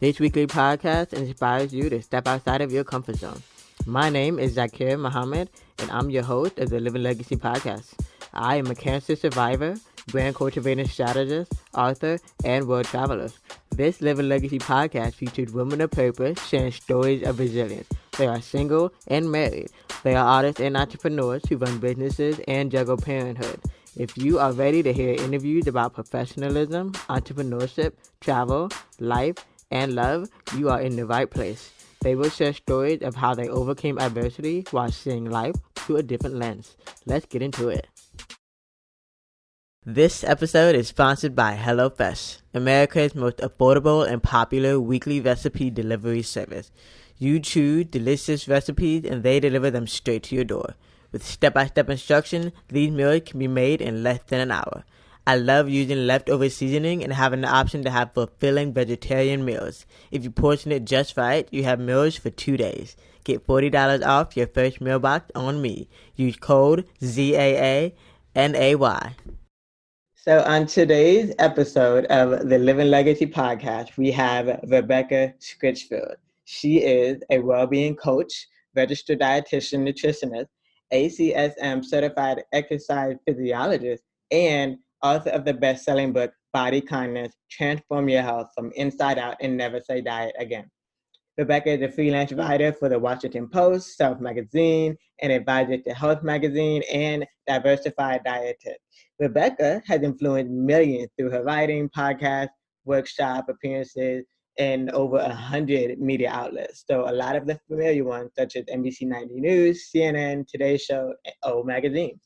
This weekly podcast inspires you to step outside of your comfort zone. My name is Zakir Muhammad, and I'm your host of the Living Legacy podcast. I am a cancer survivor, brand cultivating strategist, author, and world traveler. This Living Legacy podcast features women of purpose sharing stories of resilience. They are single and married. They are artists and entrepreneurs who run businesses and juggle parenthood. If you are ready to hear interviews about professionalism, entrepreneurship, travel, life, and love, you are in the right place. They will share stories of how they overcame adversity while seeing life through a different lens. Let's get into it. This episode is sponsored by HelloFresh, America's most affordable and popular weekly recipe delivery service. You choose delicious recipes and they deliver them straight to your door. With step-by-step instruction, these meals can be made in less than an hour. I love using leftover seasoning and having the option to have fulfilling vegetarian meals. If you portion it just right, you have meals for 2 days. Get $40 off your first meal box on me. Use code ZAANAY. So on today's episode of the Living Legacy podcast, we have Rebecca Scritchfield. She is a well-being coach, registered dietitian nutritionist, ACSM certified exercise physiologist, and author of the best-selling book, Body Kindness, Transform Your Health from Inside Out and Never Say Diet Again. Rebecca is a freelance writer for the Washington Post, Self Magazine, and advisor to Health Magazine and Diversify Dietetics. Rebecca has influenced millions through her writing, podcast, workshop appearances, and over 100 media outlets. So a lot of the familiar ones, such as NBC Nightly News, CNN, Today Show, and O Magazine.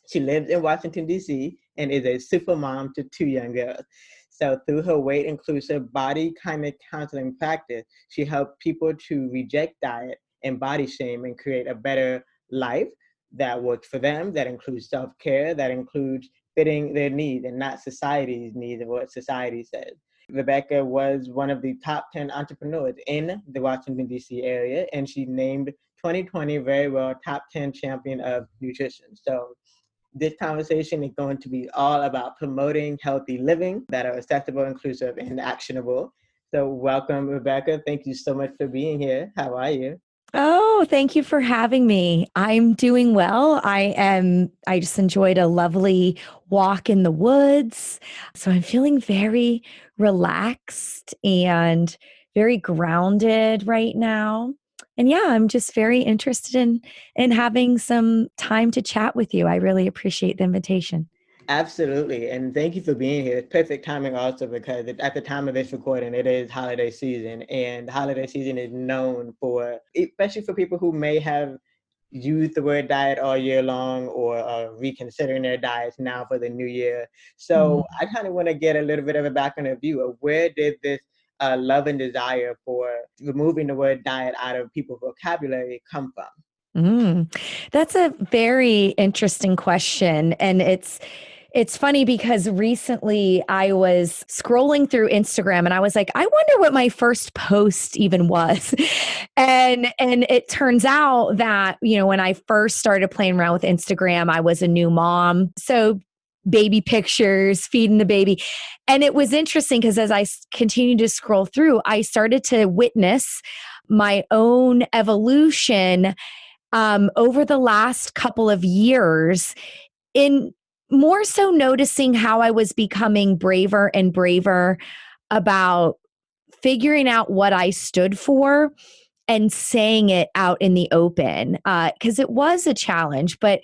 She lives in Washington, D.C., and is a super mom to 2 young girls. So through her weight-inclusive body kindness counseling practice, she helped people to reject diet and body shame and create a better life that works for them, that includes self-care, that includes fitting their needs and not society's needs of what society says. Rebecca was one of the top 10 entrepreneurs in the Washington, D.C. area, and she named 2020 very well top 10 champion of nutrition. So this conversation is going to be all about promoting healthy living that are accessible, inclusive, and actionable. So welcome, Rebecca. Thank you so much for being here. How are you? Oh, thank you for having me. I'm doing well. I just enjoyed a lovely walk in the woods. So I'm feeling very relaxed and very grounded right now. And yeah, I'm just very interested in having some time to chat with you. I really appreciate the invitation. Absolutely. And thank you for being here. It's perfect timing also because at the time of this recording, it is holiday season. And holiday season is known for, especially for people who may have used the word diet all year long or are reconsidering their diets now for the new year. So I kind of want to get a little bit of a background view of where did this love and desire for removing the word diet out of people's vocabulary come from? That's a very interesting question. And it's funny because recently I was scrolling through Instagram and I was like, I wonder what my first post even was. And it turns out that, when I first started playing around with Instagram, I was a new mom. So baby pictures, feeding the baby. And it was interesting because as I continued to scroll through, I started to witness my own evolution over the last couple of years in more so noticing how I was becoming braver and braver about figuring out what I stood for and saying it out in the open, because it was a challenge. But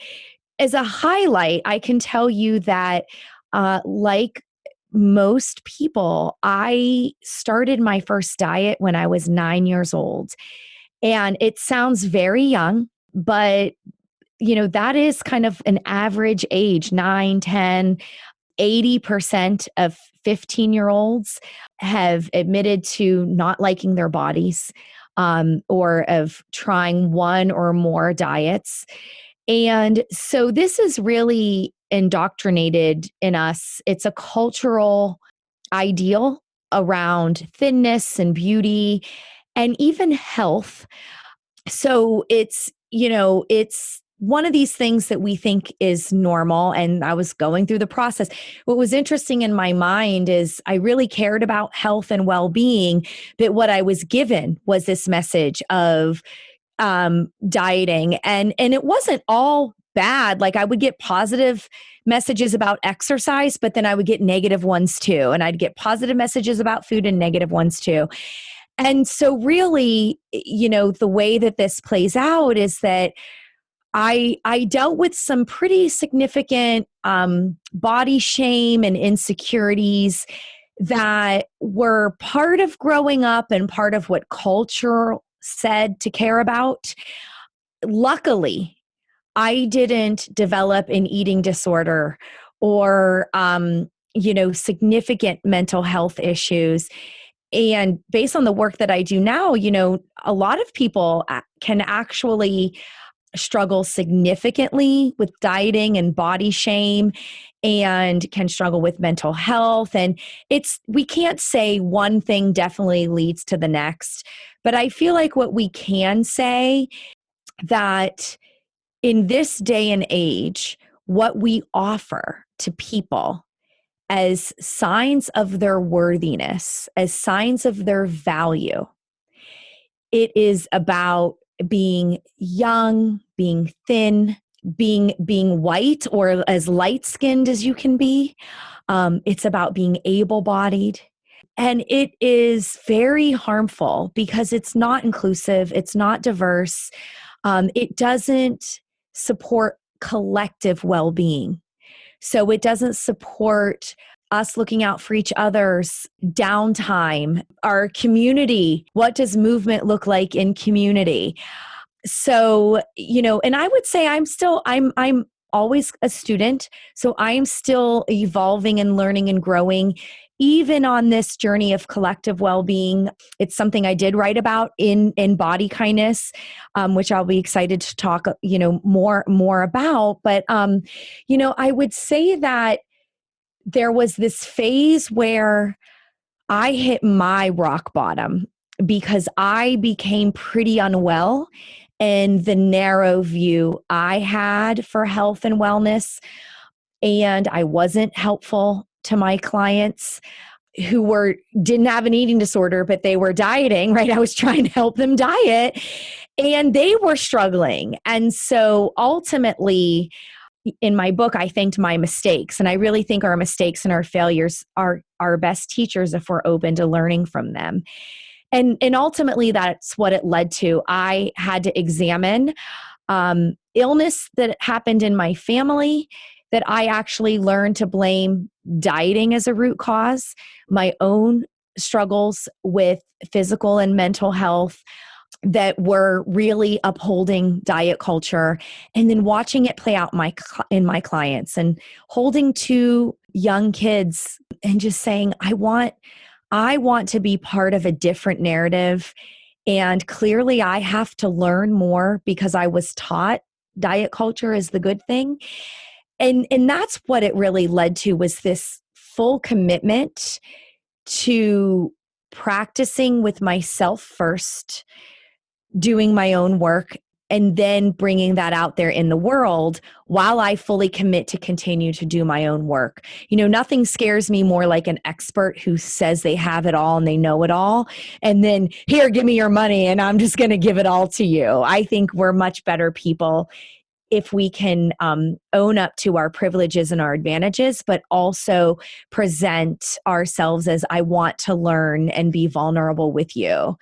as a highlight, I can tell you that like most people, I started my first diet when I was 9 years old. And it sounds very young, but that is kind of an average age, 9, 10, 80% of 15-year-olds have admitted to not liking their bodies or of trying one or more diets. And so this is really indoctrinated in us. It's a cultural ideal around thinness and beauty and even health. So it's one of these things that we think is normal. And I was going through the process. What was interesting in my mind is I really cared about health and well-being, but what I was given was this message of dieting. And it wasn't all bad. Like I would get positive messages about exercise, but then I would get negative ones too. And I'd get positive messages about food and negative ones too. And so really, the way that this plays out is that I dealt with some pretty significant body shame and insecurities that were part of growing up and part of what culture said to care about. Luckily, I didn't develop an eating disorder or, significant mental health issues. And based on the work that I do now, a lot of people can actually struggle significantly with dieting and body shame and can struggle with mental health. And we can't say one thing definitely leads to the next, but I feel like what we can say that in this day and age, what we offer to people as signs of their worthiness, as signs of their value, it is about being young, being thin, being white or as light-skinned as you can be. It's about being able-bodied. And it is very harmful because it's not inclusive, it's not diverse. It doesn't support collective well-being. So it doesn't support us looking out for each other's downtime, our community. What does movement look like in community? So, and I would say I'm always a student. So I'm still evolving and learning and growing, even on this journey of collective well-being. It's something I did write about in Body Kindness, which I'll be excited to talk, more about. But, I would say that there was this phase where I hit my rock bottom because I became pretty unwell, and the narrow view I had for health and wellness, and I wasn't helpful to my clients who didn't have an eating disorder, but they were dieting, right? I was trying to help them diet and they were struggling. And so ultimately, in my book, I thanked my mistakes. And I really think our mistakes and our failures are our best teachers if we're open to learning from them. And ultimately, that's what it led to. I had to examine illness that happened in my family that I actually learned to blame dieting as a root cause, my own struggles with physical and mental health that were really upholding diet culture, and then watching it play out in my clients and holding two young kids and just saying, I want to be part of a different narrative. And clearly I have to learn more because I was taught diet culture is the good thing. And that's what it really led to, was this full commitment to practicing with myself first, doing my own work, and then bringing that out there in the world while I fully commit to continue to do my own work. Nothing scares me more like an expert who says they have it all and they know it all. And then, here, give me your money and I'm just going to give it all to you. I think we're much better people if we can own up to our privileges and our advantages, but also present ourselves as, I want to learn and be vulnerable with you.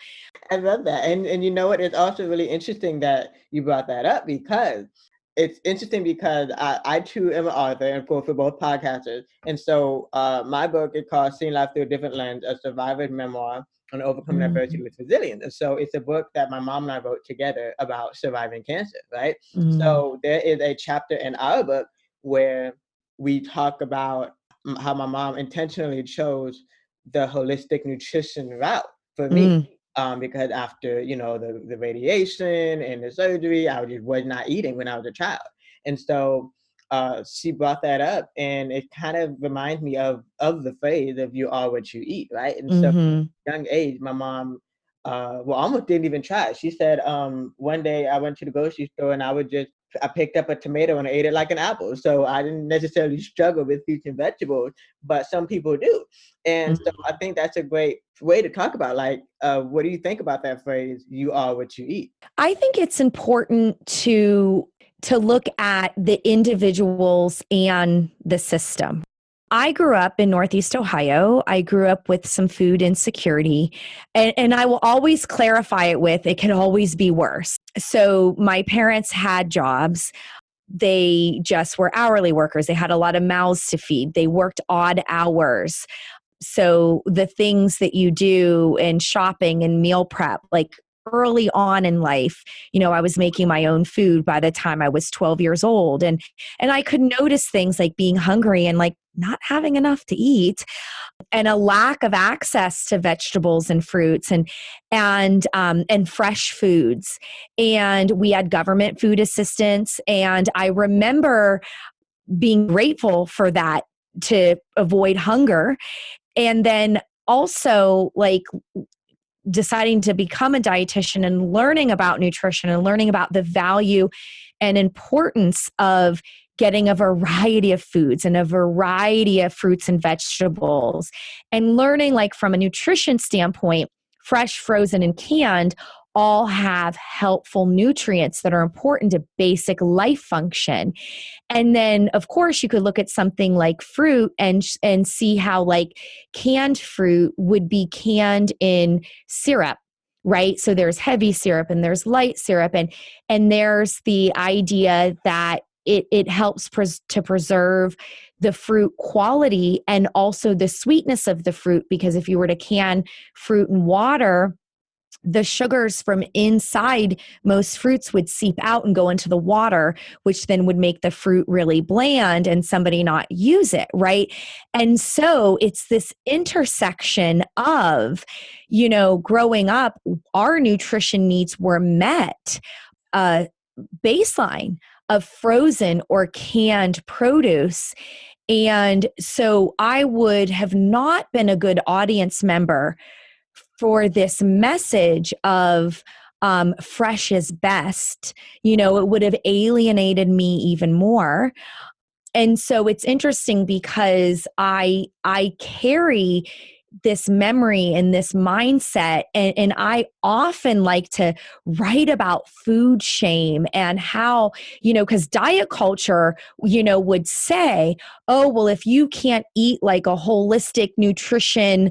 I love that. And you know what? It's also really interesting that you brought that up, because it's interesting because I too am an author and for both podcasters. And so my book is called Seeing Life Through a Different Lens, a survivor's memoir on overcoming adversity with resilience. And so it's a book that my mom and I wrote together about surviving cancer, right? So there is a chapter in our book where we talk about how my mom intentionally chose the holistic nutrition route for me. Because after, the radiation and the surgery, I just was not eating when I was a child. And so she brought that up, and it kind of reminds me of the phrase of "you are what you eat," right? And so at a young age, my mom, almost didn't even try. She said, one day I went to the grocery store and I would just I picked up a tomato and I ate it like an apple. So I didn't necessarily struggle with fruits and vegetables, but some people do. And so I think that's a great way to talk about, like, what do you think about that phrase, you are what you eat? I think it's important to look at the individuals and the system. I grew up in Northeast Ohio. I grew up with some food insecurity, and I will always clarify it with, it can always be worse. So my parents had jobs. They just were hourly workers. They had a lot of mouths to feed. They worked odd hours. So the things that you do in shopping and meal prep, like early on in life, I was making my own food by the time I was 12 years old. And I could notice things like being hungry and like not having enough to eat, and a lack of access to vegetables and fruits and fresh foods. And we had government food assistance. And I remember being grateful for that to avoid hunger. And then also, like, deciding to become a dietitian and learning about nutrition and learning about the value and importance of getting a variety of foods and a variety of fruits and vegetables, and learning, like, from a nutrition standpoint, fresh, frozen, and canned all have helpful nutrients that are important to basic life function. And then, of course, you could look at something like fruit and see how, like, canned fruit would be canned in syrup, right? So there's heavy syrup and there's light syrup, and there's the idea that it helps to preserve the fruit quality and also the sweetness of the fruit, because if you were to can fruit in water, the sugars from inside most fruits would seep out and go into the water, which then would make the fruit really bland and somebody not use it, right? And so it's this intersection of, growing up, our nutrition needs were met, baseline of frozen or canned produce. And so I would have not been a good audience member for this message of fresh is best. It would have alienated me even more. And so it's interesting because I carry this memory and this mindset, and I often like to write about food shame and how, because diet culture, would say, oh, well, if you can't eat like a holistic nutrition,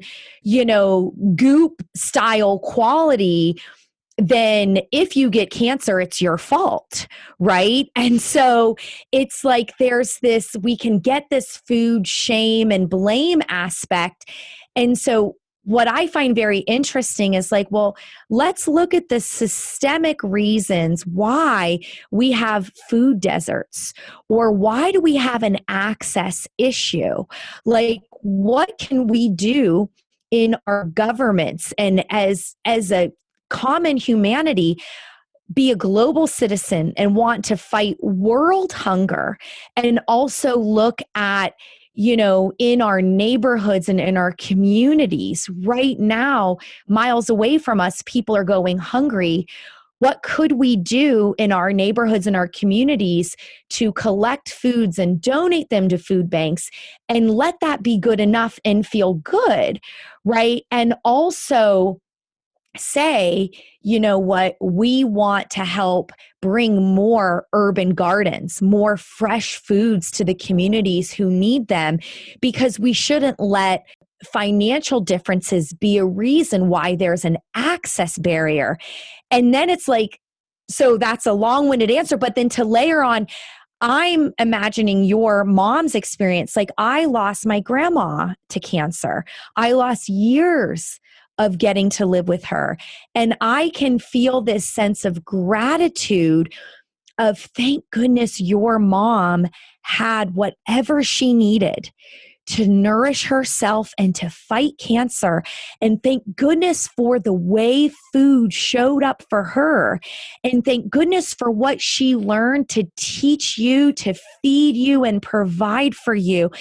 goop style quality, then if you get cancer, it's your fault, right? And so it's like there's this, we can get this food shame and blame aspect. And so what I find very interesting is like, well, let's look at the systemic reasons why we have food deserts, or why do we have an access issue? Like, what can we do in our governments and as a common humanity, be a global citizen and want to fight world hunger, and also look at, in our neighborhoods and in our communities right now, miles away from us, people are going hungry. What could we do in our neighborhoods and our communities to collect foods and donate them to food banks and let that be good enough and feel good, right? And also say, what, we want to help bring more urban gardens, more fresh foods to the communities who need them, because we shouldn't let financial differences be a reason why there's an access barrier. And then it's like, so that's a long-winded answer, but then to layer on, I'm imagining your mom's experience. Like, I lost my grandma to cancer. I lost years of getting to live with her. And I can feel this sense of gratitude of, thank goodness your mom had whatever she needed to nourish herself and to fight cancer. And thank goodness for the way food showed up for her. And thank goodness for what she learned to teach you, to feed you and provide for you.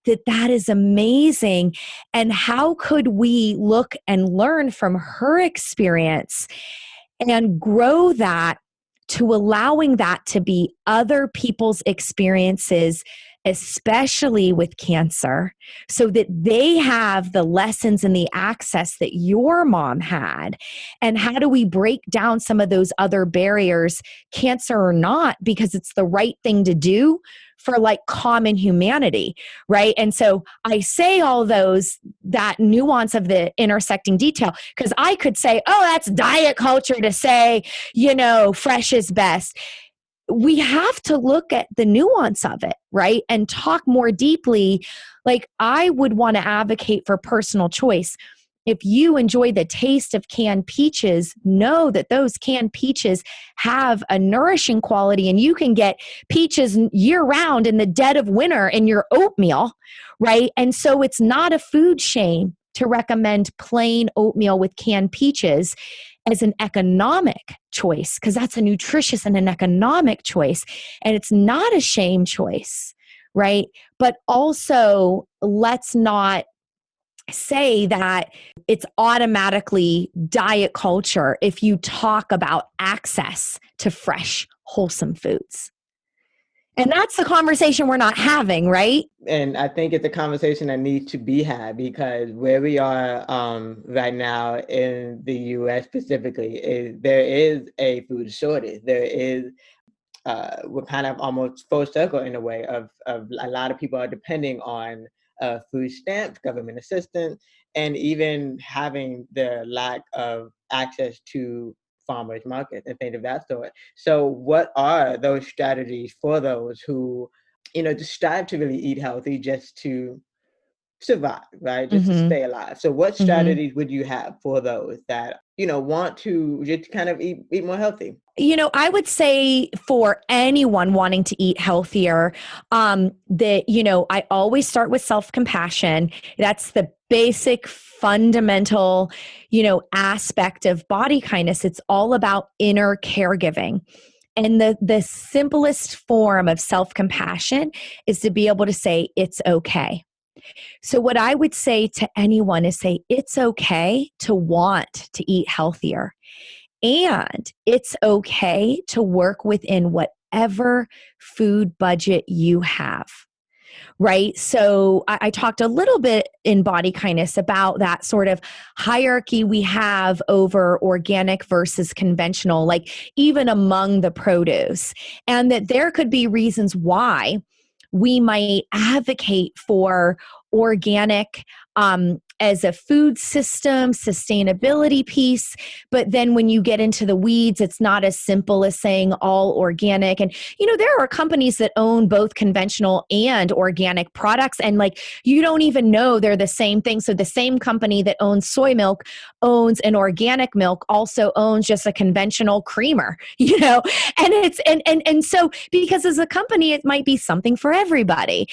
That is amazing. And how could we look and learn from her experience and grow that to allowing that to be other people's experiences, especially with cancer, so that they have the lessons and the access that your mom had. And how do we break down some of those other barriers, cancer or not, because it's the right thing to do for like common humanity, right? And so I say all that nuance of the intersecting detail, because I could say, oh, that's diet culture to say, fresh is best. We have to look at the nuance of it, right? And talk more deeply. Like, I would want to advocate for personal choice. If you enjoy the taste of canned peaches, know that those canned peaches have a nourishing quality, and you can get peaches year round in the dead of winter in your oatmeal, right? And so it's not a food shame to recommend plain oatmeal with canned peaches as an economic choice, because that's a nutritious and an economic choice. And it's not a shame choice, right? But also, let's not say that it's automatically diet culture if you talk about access to fresh, wholesome foods. And that's the conversation we're not having, right? And I think it's a conversation that needs to be had, because where we are right now in the U.S. specifically, there is a food shortage. There is, we're kind of almost full circle in a way of a lot of people are depending on food stamps, government assistance, and even having the lack of access to farmers markets and things of that sort. So what are those strategies for those who, just strive to really eat healthy just to survive, right? Just to stay alive. So what strategies would you have for those that, want to just kind of eat more healthy? I would say for anyone wanting to eat healthier, that, I always start with self-compassion. That's the basic fundamental, aspect of body kindness. It's all about inner caregiving. And the simplest form of self-compassion is to be able to say, it's okay. So what I would say to anyone is say, it's okay to want to eat healthier. And it's okay to work within whatever food budget you have, right? So I talked a little bit in Body Kindness about that sort of hierarchy we have over organic versus conventional, like even among the produce, and that there could be reasons why we might advocate for organic as a food system, sustainability piece. But then when you get into the weeds, it's not as simple as saying all organic. And, there are companies that own both conventional and organic products. And you don't even know they're the same thing. So the same company that owns soy milk owns an organic milk, also owns just a conventional creamer, and it's, and so because as a company, it might be something for everybody.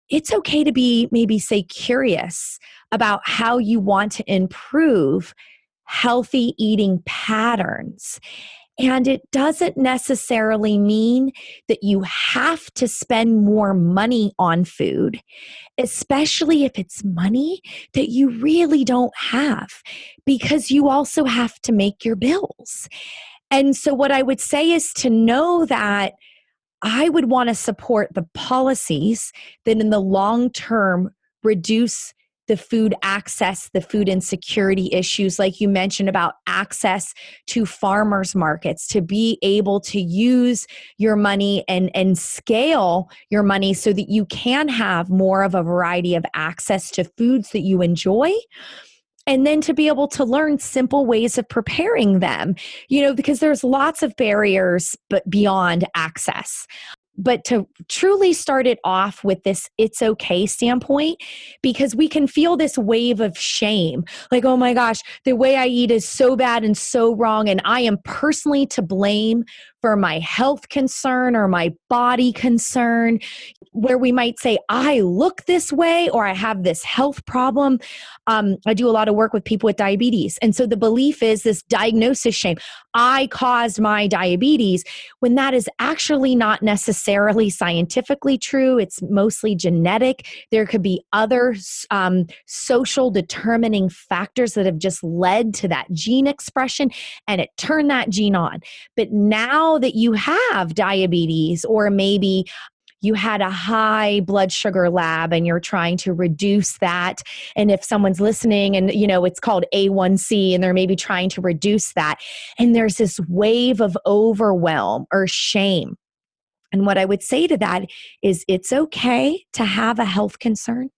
It's okay to be maybe say curious about how you want to improve healthy eating patterns. And it doesn't necessarily mean that you have to spend more money on food, especially if it's money that you really don't have, because you also have to make your bills. And so what I would say is to know that I would want to support the policies that in the long term reduce the food access, the food insecurity issues, like you mentioned about access to farmers markets, to be able to use your money and scale your money so that you can have more of a variety of access to foods that you enjoy. And then to be able to learn simple ways of preparing them, because there's lots of barriers, but beyond access. But to truly start it off with this it's okay standpoint, because we can feel this wave of shame. Like, oh my gosh, the way I eat is so bad and so wrong. And I am personally to blame for my health concern or my body concern, where we might say, I look this way or I have this health problem. I do a lot of work with people with diabetes. And so the belief is this diagnosis shame. I caused my diabetes, when that is actually not necessarily scientifically true. It's mostly genetic. There could be other social determining factors that have just led to that gene expression, and it turned that gene on. But now now that you have diabetes, or maybe you had a high blood sugar lab and you're trying to reduce that. And if someone's listening and, it's called A1C and they're maybe trying to reduce that, and there's this wave of overwhelm or shame. And what I would say to that is it's okay to have a health concern.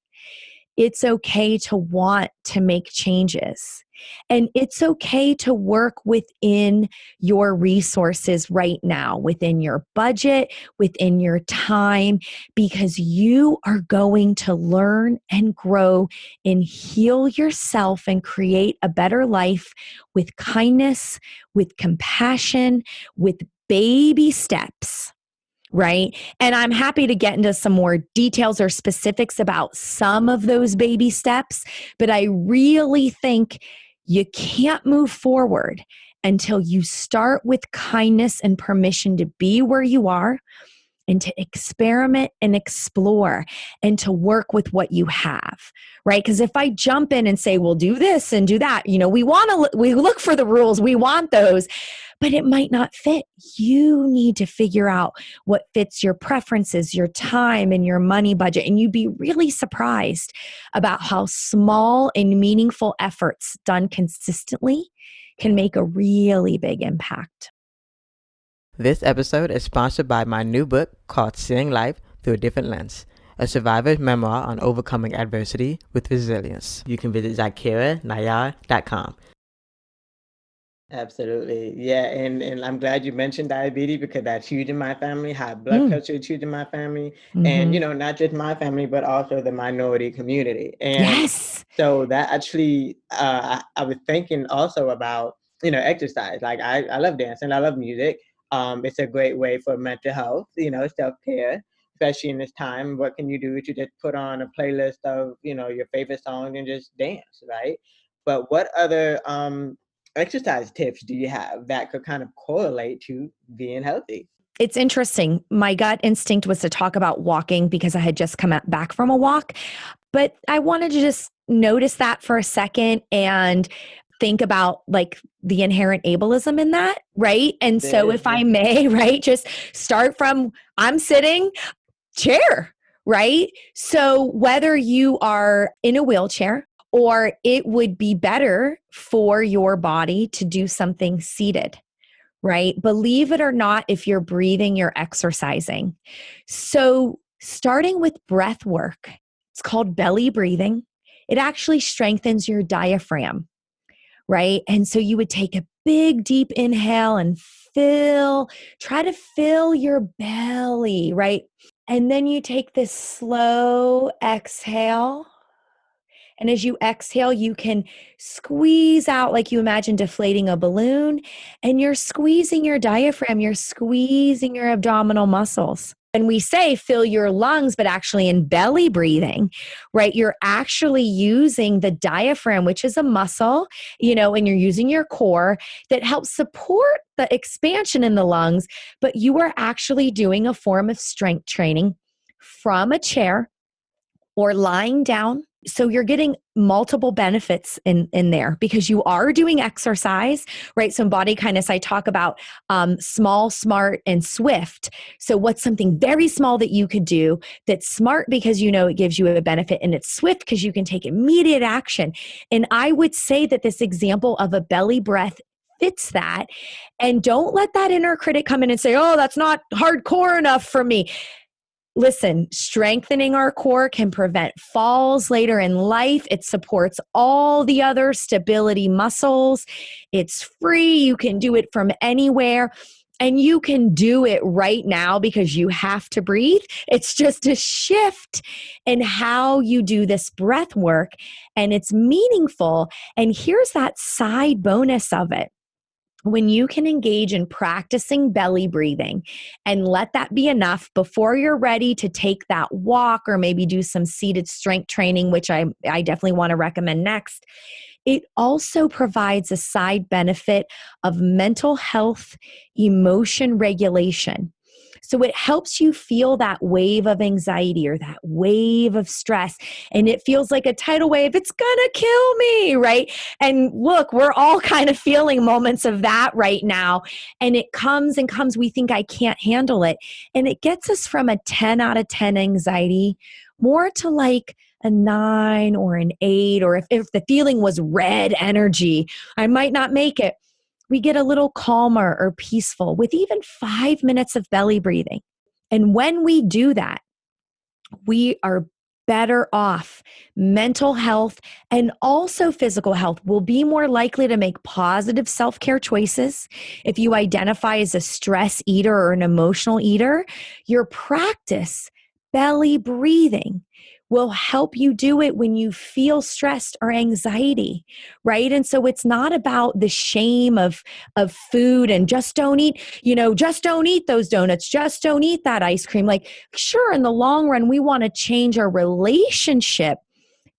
It's okay to want to make changes. And it's okay to work within your resources right now, within your budget, within your time, because you are going to learn and grow and heal yourself and create a better life with kindness, with compassion, with baby steps. Right. And I'm happy to get into some more details or specifics about some of those baby steps, but I really think you can't move forward until you start with kindness and permission to be where you are and to experiment and explore and to work with what you have, right? Because if I jump in and say, we'll do this and do that, we look for the rules, we want those, but it might not fit. You need to figure out what fits your preferences, your time, and your money budget. And you'd be really surprised about how small and meaningful efforts done consistently can make a really big impact. This episode is sponsored by my new book called Seeing Life Through a Different Lens, a survivor's memoir on overcoming adversity with resilience. You can visit zakiranayar.com. Absolutely. Yeah. And I'm glad you mentioned diabetes because that's huge in my family. High blood pressure is huge in my family. And, not just my family, but also the minority community. And yes. So that actually, I was thinking also about, exercise. Like I love dancing. I love music. It's a great way for mental health, self-care, especially in this time. What can you do to just put on a playlist of, your favorite songs and just dance, right? But what other exercise tips do you have that could kind of correlate to being healthy? It's interesting. My gut instinct was to talk about walking because I had just come back from a walk, but I wanted to just notice that for a second and think about like the inherent ableism in that, right? And so if I may, right, just start from I'm sitting, chair, right? So whether you are in a wheelchair or it would be better for your body to do something seated, right? Believe it or not, if you're breathing, you're exercising. So starting with breath work, it's called belly breathing. It actually strengthens your diaphragm, right? And so you would take a big, deep inhale and try to fill your belly, right? And then you take this slow exhale. And as you exhale, you can squeeze out like you imagine deflating a balloon, and you're squeezing your diaphragm, you're squeezing your abdominal muscles. And we say fill your lungs, but actually in belly breathing, right? You're actually using the diaphragm, which is a muscle, and you're using your core that helps support the expansion in the lungs, but you are actually doing a form of strength training from a chair or lying down. So you're getting multiple benefits in there because you are doing exercise, right? So in body kindness, I talk about small, smart, and swift. So what's something very small that you could do that's smart because it gives you a benefit, and it's swift because you can take immediate action. And I would say that this example of a belly breath fits that. And don't let that inner critic come in and say, oh, that's not hardcore enough for me. Listen, strengthening our core can prevent falls later in life. It supports all the other stability muscles. It's free. You can do it from anywhere. And you can do it right now because you have to breathe. It's just a shift in how you do this breath work, and it's meaningful. And here's that side bonus of it. When you can engage in practicing belly breathing and let that be enough before you're ready to take that walk or maybe do some seated strength training, which I definitely want to recommend next, it also provides a side benefit of mental health, emotion regulation. So it helps you feel that wave of anxiety or that wave of stress. And it feels like a tidal wave. It's going to kill me, right? And look, we're all kind of feeling moments of that right now. And it comes and comes. We think I can't handle it. And it gets us from a 10 out of 10 anxiety more to like a 9 or an 8, or if the feeling was red energy, I might not make it. We get a little calmer or peaceful with even 5 minutes of belly breathing. And when we do that, we are better off. Mental health and also physical health will be more likely to make positive self-care choices. If you identify as a stress eater or an emotional eater, your practice, belly breathing, will help you do it when you feel stressed or anxiety, right? And so it's not about the shame of food and just don't eat, just don't eat those donuts, just don't eat that ice cream. Like, sure, in the long run, we want to change our relationship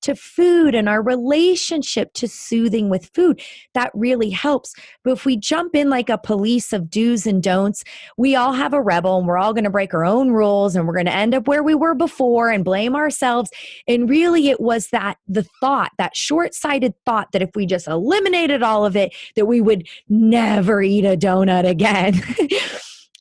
to food and our relationship to soothing with food. That really helps. But if we jump in like a police of do's and don'ts, we all have a rebel and we're all going to break our own rules and we're going to end up where we were before and blame ourselves. And really it was that short-sighted thought that if we just eliminated all of it, that we would never eat a donut again.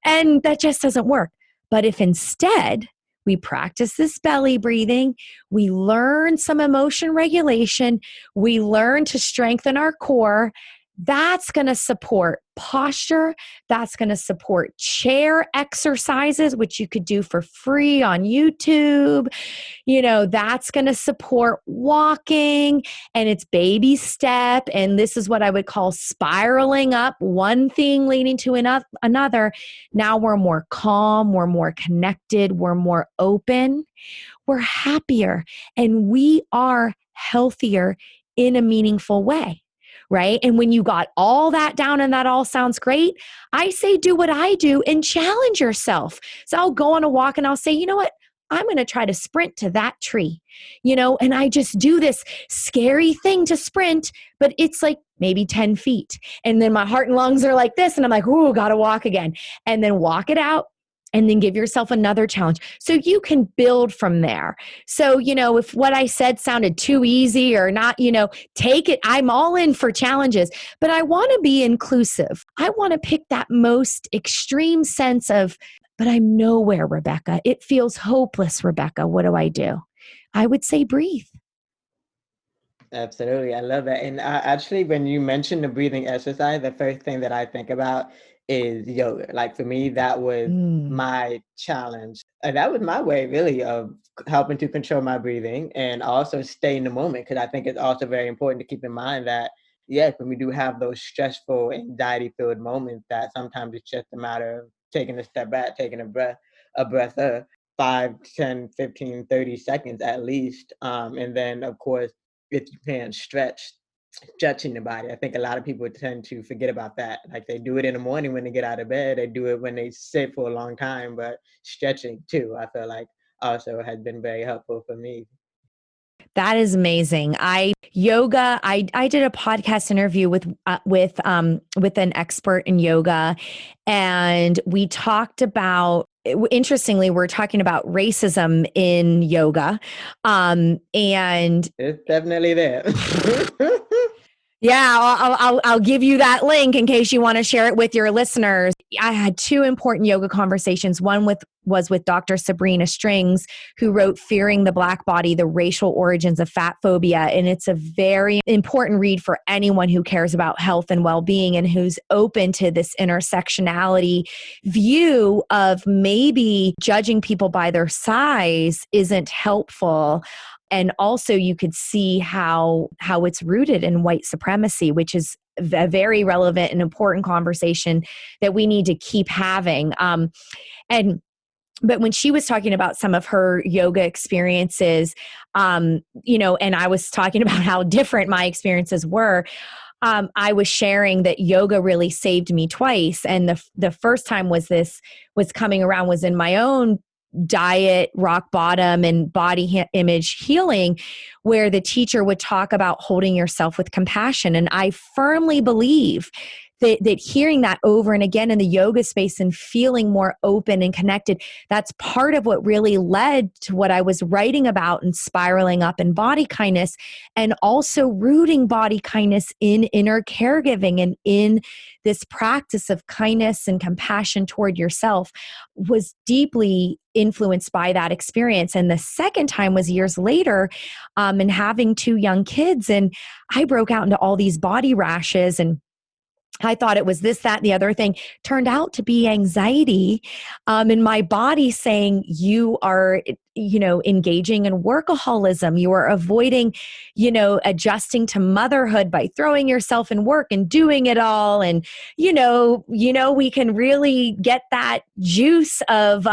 And that just doesn't work. But if instead we practice this belly breathing, we learn some emotion regulation, we learn to strengthen our core, that's going to support posture, that's going to support chair exercises, which you could do for free on YouTube. That's going to support walking, and it's baby step. And this is what I would call spiraling up, one thing leading to another. Now we're more calm, we're more connected, we're more open, we're happier, and we are healthier in a meaningful way. Right? And when you got all that down and that all sounds great, I say do what I do and challenge yourself. So I'll go on a walk and I'll say, you know what? I'm going to try to sprint to that tree, and I just do this scary thing to sprint, but it's like maybe 10 feet. And then my heart and lungs are like this. And I'm like, ooh, got to walk again. And then walk it out. And then give yourself another challenge. So you can build from there. So, if what I said sounded too easy or not, take it. I'm all in for challenges, but I want to be inclusive. I want to pick that most extreme sense of, but I'm nowhere, Rebecca. It feels hopeless, Rebecca. What do I do? I would say breathe. Absolutely. I love that. And actually, when you mentioned the breathing exercise, the first thing that I think about is yoga. Like for me, that was my challenge. And that was my way really of helping to control my breathing and also stay in the moment. Because I think it's also very important to keep in mind that, yes, when we do have those stressful, anxiety-filled moments, that sometimes it's just a matter of taking a step back, taking a breath 5, 10, 15, 30 seconds at least. And then, of course, if you can stretching the body. I think a lot of people tend to forget about that. Like they do it in the morning when they get out of bed, they do it when they sit for a long time, but stretching too, I feel like also has been very helpful for me. That is amazing. I did a podcast interview with an expert in yoga, and we talked about, interestingly, we're talking about racism in yoga. And it's definitely there. Yeah, I'll give you that link in case you want to share it with your listeners. I had 2 important yoga conversations. One was with Dr. Sabrina Strings, who wrote Fearing the Black Body, The Racial Origins of Fat Phobia. And it's a very important read for anyone who cares about health and well-being and who's open to this intersectionality view of maybe judging people by their size isn't helpful. And also you could see how it's rooted in white supremacy, which is a very relevant and important conversation that we need to keep having. But when she was talking about some of her yoga experiences, and I was talking about how different my experiences were, I was sharing that yoga really saved me twice. And the first time was coming around was in my own diet, rock bottom, and body image healing, where the teacher would talk about holding yourself with compassion. And I firmly believe that hearing that over and again in the yoga space and feeling more open and connected, that's part of what really led to what I was writing about and spiraling up in body kindness, and also rooting body kindness in inner caregiving and in this practice of kindness and compassion toward yourself was deeply influenced by that experience. And the second time was years later, and having two young kids, and I broke out into all these body rashes, and I thought it was this, that, and the other thing. Turned out to be anxiety, in my body saying, you are, engaging in workaholism. You are avoiding, adjusting to motherhood by throwing yourself in work and doing it all. And, we can really get that juice of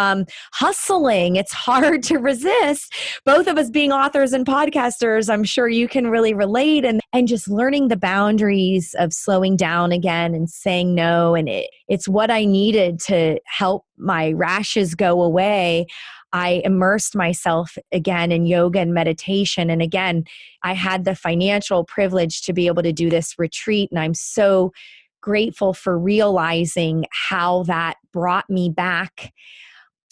hustling. It's hard to resist. Both of us being authors and podcasters, I'm sure you can really relate. And just learning the boundaries of slowing down again and saying no. And it's what I needed to help my rashes go away. I immersed myself again in yoga and meditation. And again, I had the financial privilege to be able to do this retreat. And I'm so grateful for realizing how that brought me back.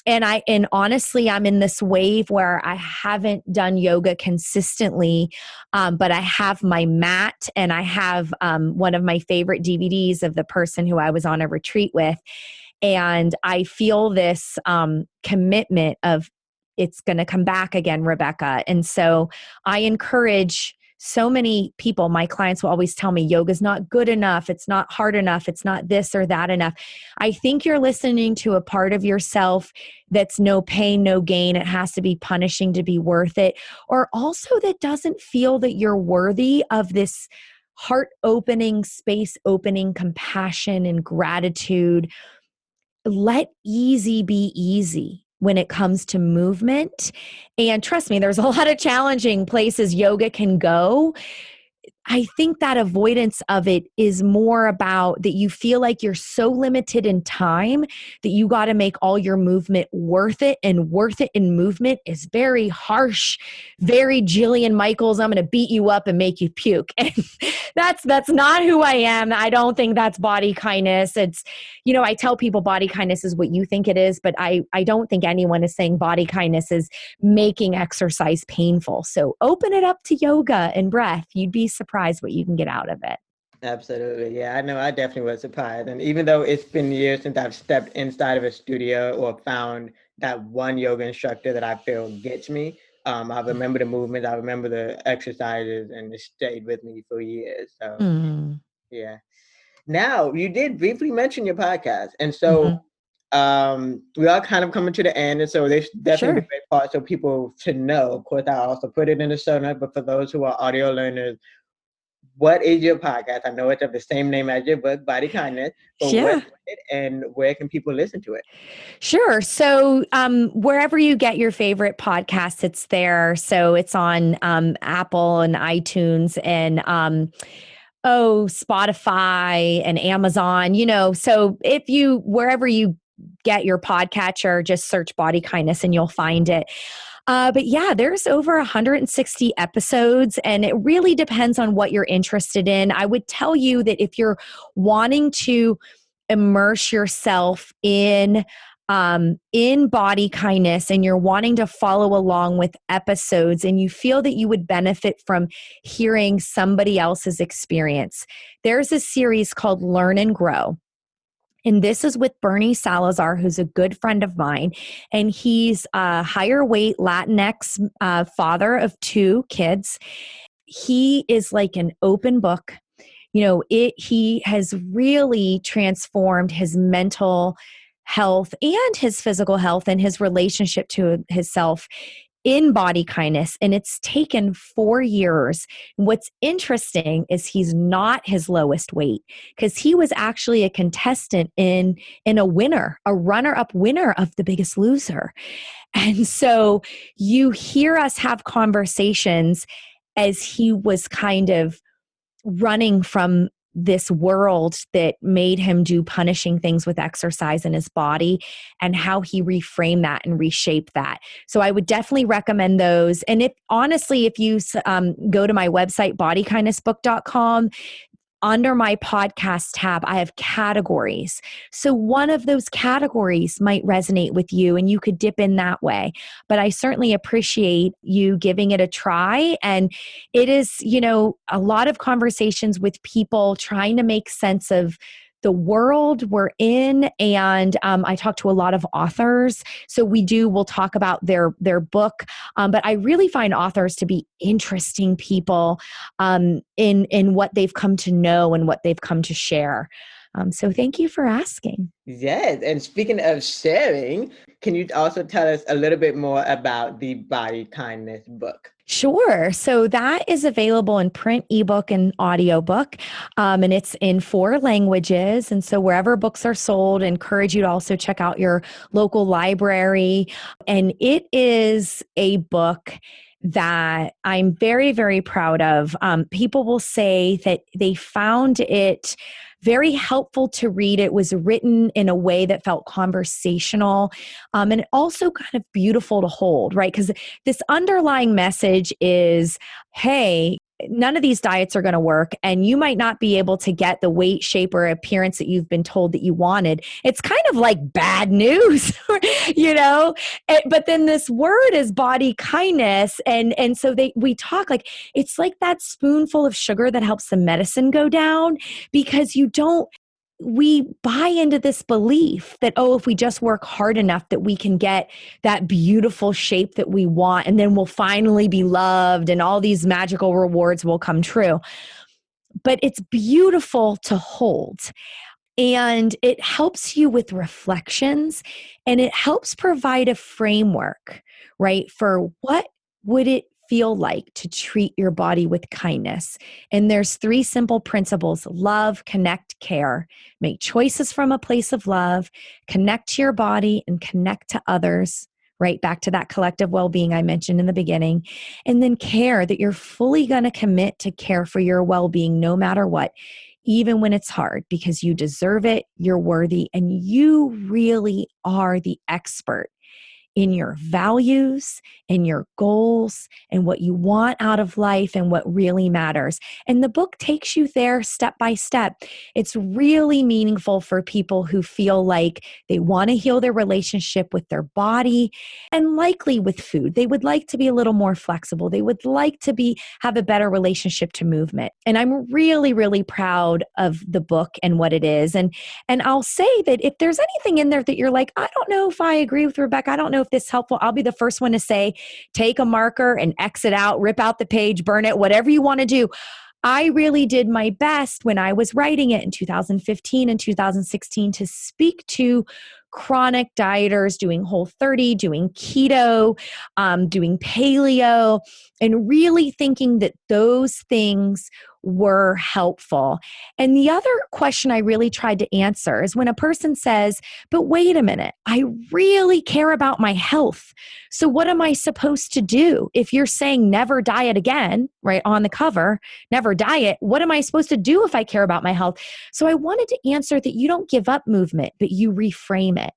And honestly, I'm in this wave where I haven't done yoga consistently, but I have my mat and I have one of my favorite DVDs of the person who I was on a retreat with. And I feel this commitment of it's going to come back again, Rebecca. And so I encourage so many people. My clients will always tell me yoga's not good enough. It's not hard enough. It's not this or that enough. I think you're listening to a part of yourself that's no pain, no gain. It has to be punishing to be worth it. Or also that doesn't feel that you're worthy of this heart opening, space opening compassion and gratitude. Let easy be easy when it comes to movement. And trust me, there's a lot of challenging places yoga can go. I think that avoidance of it is more about that you feel like you're so limited in time that you got to make all your movement worth it. And worth it in movement is very harsh, very Jillian Michaels. I'm going to beat you up and make you puke. And that's not who I am. I don't think that's body kindness. It's, I tell people body kindness is what you think it is, but I don't think anyone is saying body kindness is making exercise painful. So open it up to yoga and breath. You'd be surprised what you can get out of it. Absolutely. Yeah, I know. I definitely was surprised. And even though it's been years since I've stepped inside of a studio or found that one yoga instructor that I feel gets me, I remember the movements, I remember the exercises, and it stayed with me for years. So, yeah. Now, you did briefly mention your podcast. And so we are kind of coming to the end. And so there's definitely a great part so people to know. Of course, I'll also put it in the show notes, but for those who are audio learners, what is your podcast? I know it's of the same name as your book, Body Kindness, but what is it and where can people listen to it? Sure. So wherever you get your favorite podcasts, it's there. So it's on Apple and iTunes and Spotify and Amazon, so wherever you get your podcatcher, just search Body Kindness and you'll find it. But yeah, there's over 160 episodes and it really depends on what you're interested in. I would tell you that if you're wanting to immerse yourself in body kindness and you're wanting to follow along with episodes and you feel that you would benefit from hearing somebody else's experience, there's a series called Learn and Grow. And this is with Bernie Salazar, who's a good friend of mine. And he's a higher weight Latinx father of two kids. He is like an open book. He has really transformed his mental health and his physical health and his relationship to himself in body kindness. And it's taken 4 years. What's interesting is he's not his lowest weight because he was actually a contestant in a runner-up winner of The Biggest Loser. And so you hear us have conversations as he was kind of running from this world that made him do punishing things with exercise in his body and how he reframed that and reshaped that. So I would definitely recommend those. And if you go to my website, bodykindnessbook.com, under my podcast tab, I have categories. So one of those categories might resonate with you and you could dip in that way. But I certainly appreciate you giving it a try. And it is, a lot of conversations with people trying to make sense of the world we're in. And I talk to a lot of authors. So we'll talk about their book. But I really find authors to be interesting people in what they've come to know and what they've come to share. So thank you for asking. Yes. And speaking of sharing, can you also tell us a little bit more about the Body Kindness book? Sure. So that is available in print, ebook, and audiobook. And it's in 4 languages. And so wherever books are sold, I encourage you to also check out your local library. And it is a book that I'm very, very proud of. People will say that they found it very helpful to read. It was written in a way that felt conversational, and also kind of beautiful to hold, right? Because this underlying message is, hey, none of these diets are going to work, and you might not be able to get the weight, shape, or appearance that you've been told that you wanted. It's kind of like bad news, but then this word is body kindness. And so we talk like, it's like that spoonful of sugar that helps the medicine go down, because we buy into this belief that, if we just work hard enough that we can get that beautiful shape that we want, and then we'll finally be loved and all these magical rewards will come true. But it's beautiful to hold. And it helps you with reflections, and it helps provide a framework, right? For what would it feel like to treat your body with kindness? And there's 3 simple principles: love, connect, care. Make choices from a place of love, connect to your body, and connect to others, right? Back to that collective well-being I mentioned in the beginning. And then care, that you're fully going to commit to care for your well-being no matter what, even when it's hard, because you deserve it, you're worthy, and you really are the expert in your values and your goals and what you want out of life and what really matters. And the book takes you there step by step. It's really meaningful for people who feel like they want to heal their relationship with their body and likely with food. They would like to be a little more flexible. They would like to have a better relationship to movement. And I'm really, really proud of the book and what it is. And I'll say that if there's anything in there that you're like, I don't know if I agree with Rebecca, I don't know if this is helpful, I'll be the first one to say, take a marker and exit out, rip out the page, burn it, whatever you want to do. I really did my best when I was writing it in 2015 and 2016 to speak to chronic dieters doing Whole30, doing keto, doing paleo, and really thinking that those things were helpful. And the other question I really tried to answer is when a person says, but wait a minute, I really care about my health. So what am I supposed to do? If you're saying never diet again, right, on the cover, never diet, what am I supposed to do if I care about my health? So I wanted to answer that you don't give up movement, but you reframe it.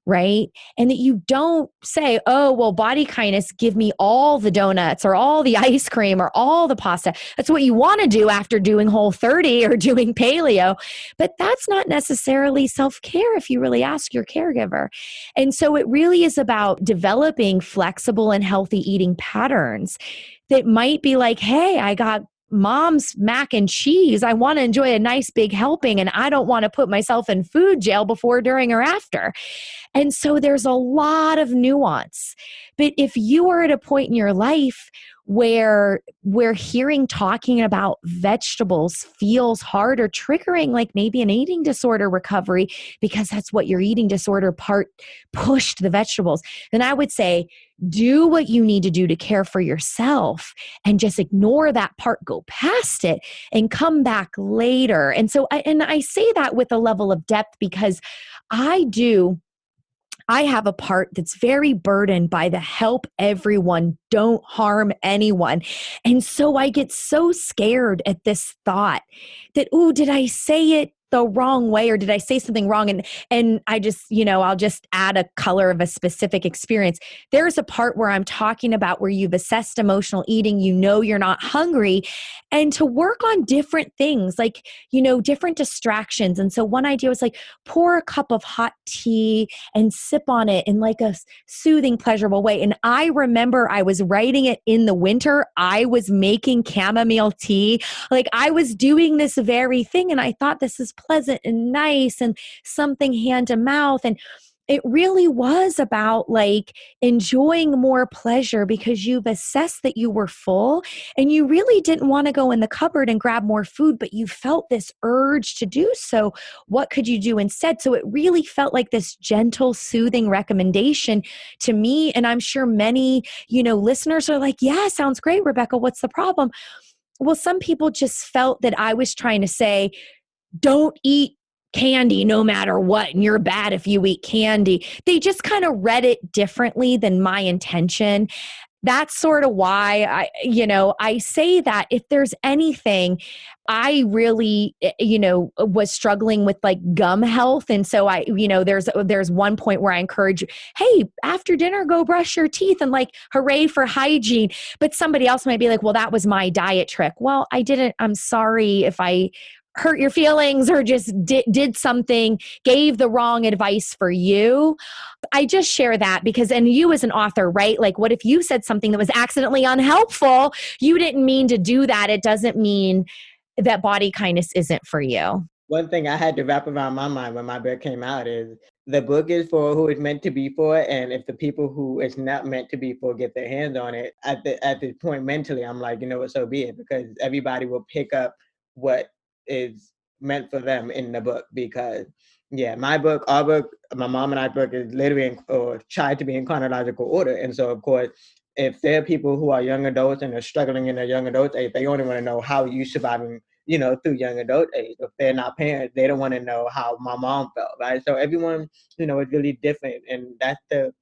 Right? And that you don't say, oh, well, body kindness, give me all the donuts or all the ice cream or all the pasta. That's what you want to do after doing Whole30 or doing paleo. But that's not necessarily self-care if you really ask your caregiver. And so it really is about developing flexible and healthy eating patterns that might be like, hey, I got mom's mac and cheese. I want to enjoy a nice big helping, and I don't want to put myself in food jail before, during, or after. And so there's a lot of nuance. But if you are at a point in your life where talking about vegetables feels hard or triggering, like maybe an eating disorder recovery, because that's what your eating disorder part pushed the vegetables, then I would say, do what you need to do to care for yourself and just ignore that part, go past it and come back later. And so I say that with a level of depth because I have a part that's very burdened by the help everyone, don't harm anyone. And so I get so scared at this thought that, oh, did I say it the wrong way, or did I say something wrong? And I just, I'll just add a color of a specific experience. There's a part where I'm talking about where you've assessed emotional eating, you're not hungry, and to work on different things, like, different distractions. And so one idea was like, pour a cup of hot tea and sip on it in like a soothing, pleasurable way. And I remember I was writing it in the winter. I was making chamomile tea. Like, I was doing this very thing, and I thought this is pleasant and nice and something hand to mouth. And it really was about like enjoying more pleasure because you've assessed that you were full and you really didn't want to go in the cupboard and grab more food, but you felt this urge to do so. What could you do instead? So it really felt like this gentle, soothing recommendation to me. And I'm sure many, listeners are like, yeah, sounds great, Rebecca. What's the problem? Well, some people just felt that I was trying to say, don't eat candy no matter what, and you're bad if you eat candy. They just kind of read it differently than my intention. That's sort of why I say that if there's anything, I really, was struggling with like gum health. And so there's one point where I encourage, hey, after dinner, go brush your teeth and like, hooray for hygiene. But somebody else might be like, well, that was my diet trick. Well, I'm sorry if I hurt your feelings or just did something, gave the wrong advice for you. I just share that because, and you as an author, right? Like, what if you said something that was accidentally unhelpful? You didn't mean to do that. It doesn't mean that body kindness isn't for you. One thing I had to wrap around my mind when my book came out is the book is for who it's meant to be for. And if the people who it's not meant to be for get their hands on it, at this point mentally, I'm like, what, so be it, because everybody will pick up what is meant for them in the book. Because my book, our book, my mom and I book is literally or tried to be in chronological order. And so of course, if there are people who are young adults and are struggling in their young adult age, they only want to know how you surviving, through young adult age. If they're not parents, they don't want to know how my mom felt, right? So everyone, is really different. And that's the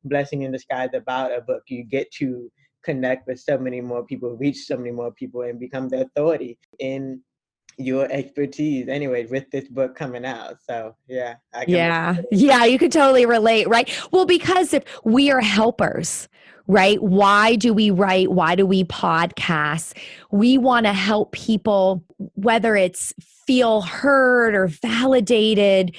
blessing in disguise about a book. You get to connect with so many more people, reach so many more people, and become the authority in your expertise anyway with this book coming out. So I can you could totally relate, right? Well, because if we are helpers, right? Why do we write? Why do we podcast? We want to help people, whether it's feel heard or validated.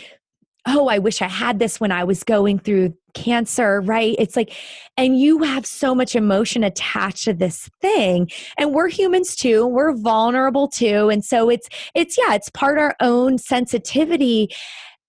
Oh, I wish I had this when I was going through cancer, right? It's like, and you have so much emotion attached to this thing, and we're humans too. We're vulnerable too. And so it's part our own sensitivity.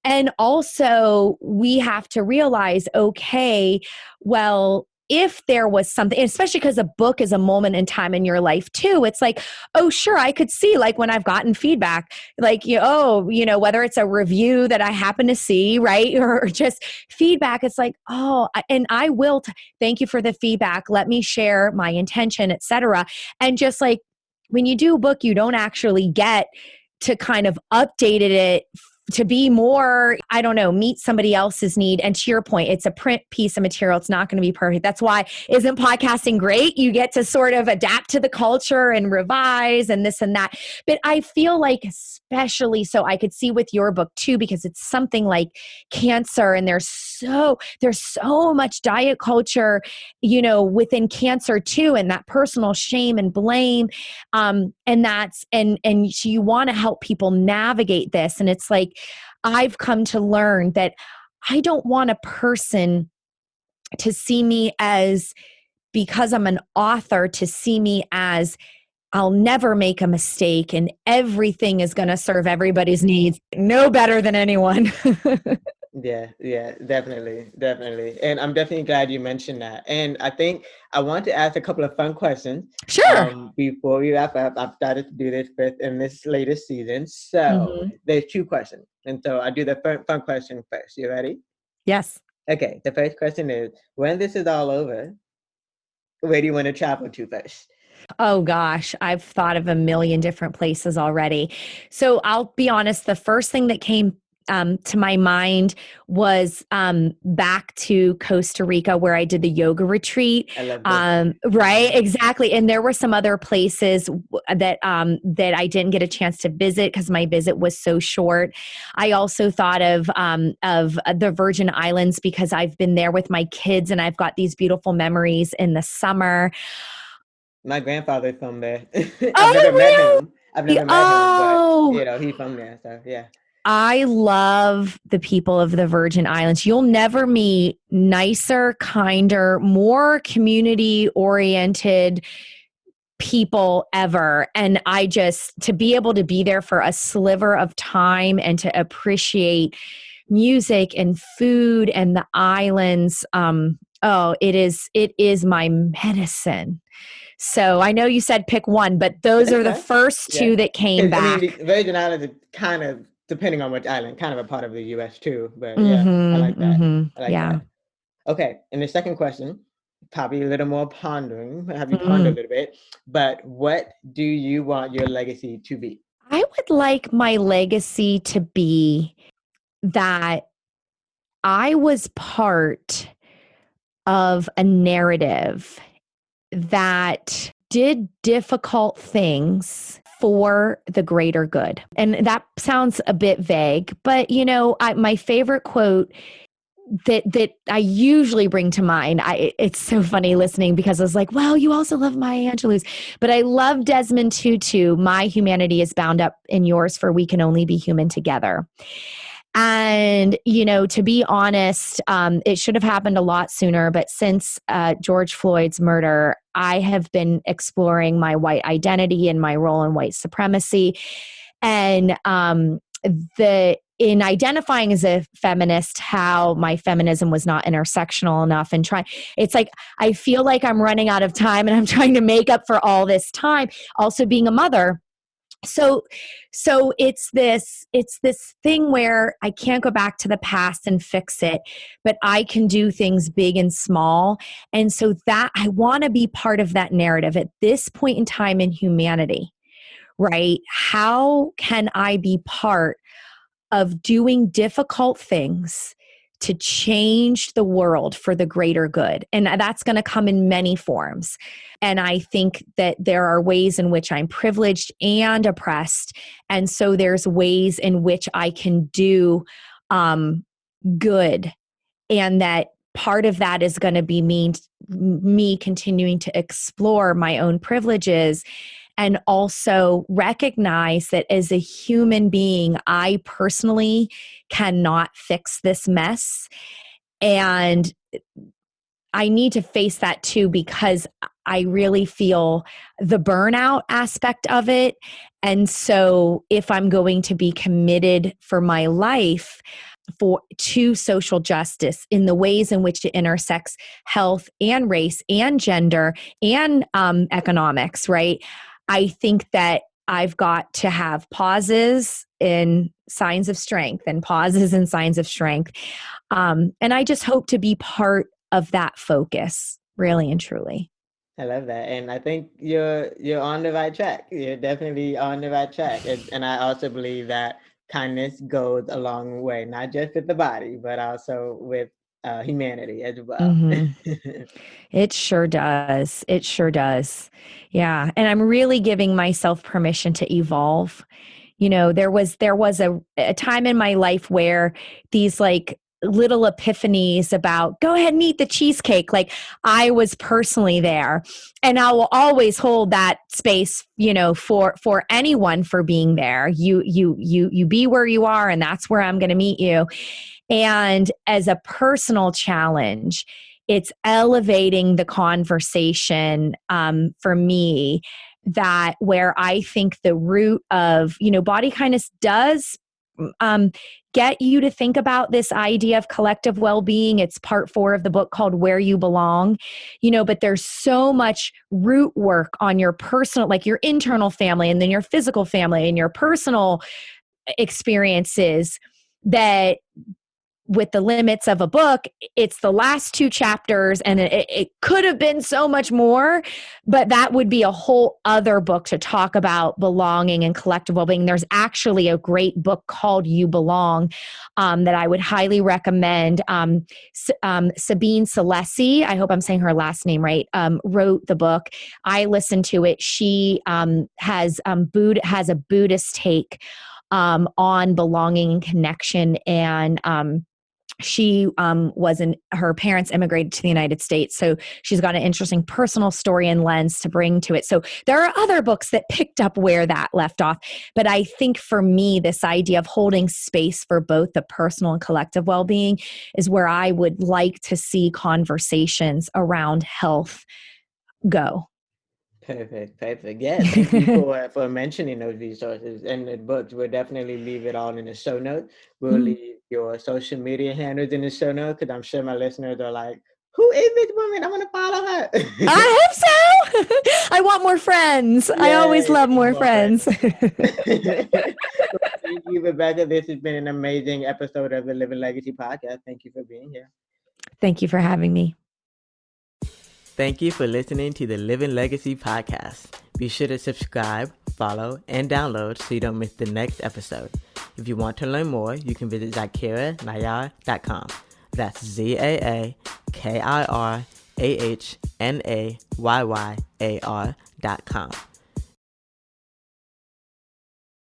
And also we have to realize, okay, well, if there was something, especially because a book is a moment in time in your life too, it's like, oh, sure, I could see like when I've gotten feedback, like, whether it's a review that I happen to see, right? Or just feedback, it's like, oh, and I will thank you for the feedback. Let me share my intention, etc. And just like when you do a book, you don't actually get to kind of update it to be more, meet somebody else's need. And to your point, it's a print piece of material. It's not going to be perfect. That's why, isn't podcasting great? You get to sort of adapt to the culture and revise and this and that. But I feel like especially so I could see with your book too, because it's something like cancer, and there's so much diet culture, within cancer too, and that personal shame and blame. And you want to help people navigate this. And it's like, I've come to learn that I don't want a person to see me as, because I'm an author, to see me as I'll never make a mistake and everything is going to serve everybody's needs. No better than anyone. Yeah, definitely. And I'm definitely glad you mentioned that. And I think I want to ask a couple of fun questions. Sure. Before we wrap up, I've started to do this in this latest season. So there's 2 questions. And so I do the fun question first. You ready? Yes. Okay. The first question is, when this is all over, where do you want to travel to first? Oh gosh, I've thought of a million different places already. So I'll be honest, the first thing that came to my mind was back to Costa Rica, where I did the yoga retreat. I love this. Right, exactly. And there were some other places that I didn't get a chance to visit because my visit was so short. I also thought of the Virgin Islands because I've been there with my kids and I've got these beautiful memories in the summer. My grandfather's from there. Oh, really? I've never met him, but he's from there. So yeah. I love the people of the Virgin Islands. You'll never meet nicer, kinder, more community-oriented people ever. And to be able to be there for a sliver of time and to appreciate music and food and the islands, it is my medicine. So I know you said pick one, but those are the first two that came back. I mean, the Virgin Islands are kind of, depending on which island, kind of a part of the U.S. too. But I like that. I like that. Okay, and the second question, probably a little more pondering, have you ponder a little bit, but what do you want your legacy to be? I would like my legacy to be that I was part of a narrative that did difficult things for the greater good. And that sounds a bit vague, but my favorite quote that I usually bring to mind, it's so funny listening because I was like, well, you also love Maya Angelou's, but I love Desmond Tutu, my humanity is bound up in yours, for we can only be human together. And, to be honest, it should have happened a lot sooner. But since George Floyd's murder, I have been exploring my white identity and my role in white supremacy. And in identifying as a feminist, how my feminism was not intersectional enough, and it's like, I feel like I'm running out of time and I'm trying to make up for all this time. Also being a mother. So it's this thing where I can't go back to the past and fix it, but I can do things big and small. And so that I want to be part of that narrative at this point in time in humanity, right? How can I be part of doing difficult things to change the world for the greater good? And that's going to come in many forms. And I think that there are ways in which I'm privileged and oppressed. And so there's ways in which I can do good. And that part of that is going to be me continuing to explore my own privileges, and also recognize that as a human being, I personally cannot fix this mess. And I need to face that too, because I really feel the burnout aspect of it. And so if I'm going to be committed for my life to social justice in the ways in which it intersects health and race and gender and economics, right? I think that I've got to have pauses in signs of strength and pauses in signs of strength. And I just hope to be part of that focus, really and truly. I love that. And I think you're on the right track. You're definitely on the right track. And I also believe that kindness goes a long way, not just with the body, but also with humanity as well. Mm-hmm. It sure does. It sure does. Yeah. And I'm really giving myself permission to evolve. There was a time in my life where these little epiphanies about go ahead and eat the cheesecake. I was personally there, and I will always hold that space, for anyone for being there. You be where you are, and that's where I'm going to meet you. And as a personal challenge, it's elevating the conversation for me, that where I think the root of, body kindness does get you to think about this idea of collective well-being. It's part 4 of the book called Where You Belong, but there's so much root work on your personal, your internal family, and then your physical family and your personal experiences, that with the limits of a book, it's the last 2 chapters, and it could have been so much more, but that would be a whole other book to talk about belonging and collective well-being. There's actually a great book called You Belong that I would highly recommend. Sabine Salesi, I hope I'm saying her last name right, wrote the book. I listened to it. She has a Buddhist take on belonging and connection, and she her parents immigrated to the United States. So she's got an interesting personal story and lens to bring to it. So there are other books that picked up where that left off. But I think for me, this idea of holding space for both the personal and collective well-being is where I would like to see conversations around health go. Perfect. Yeah, thank you for mentioning those resources and the books. We'll definitely leave it all in the show notes. We'll leave your social media handles in the show notes, because I'm sure my listeners are like, who is this woman? I want to follow her. I hope so. I want more friends. Yay, I always love more friends. Thank you, Rebecca. This has been an amazing episode of the Living Legacy Podcast. Thank you for being here. Thank you for having me. Thank you for listening to the Living Legacy Podcast. Be sure to subscribe, follow, and download so you don't miss the next episode. If you want to learn more, you can visit ZakiraNayar.com. That's ZAAKIRAHNAYYAR.com.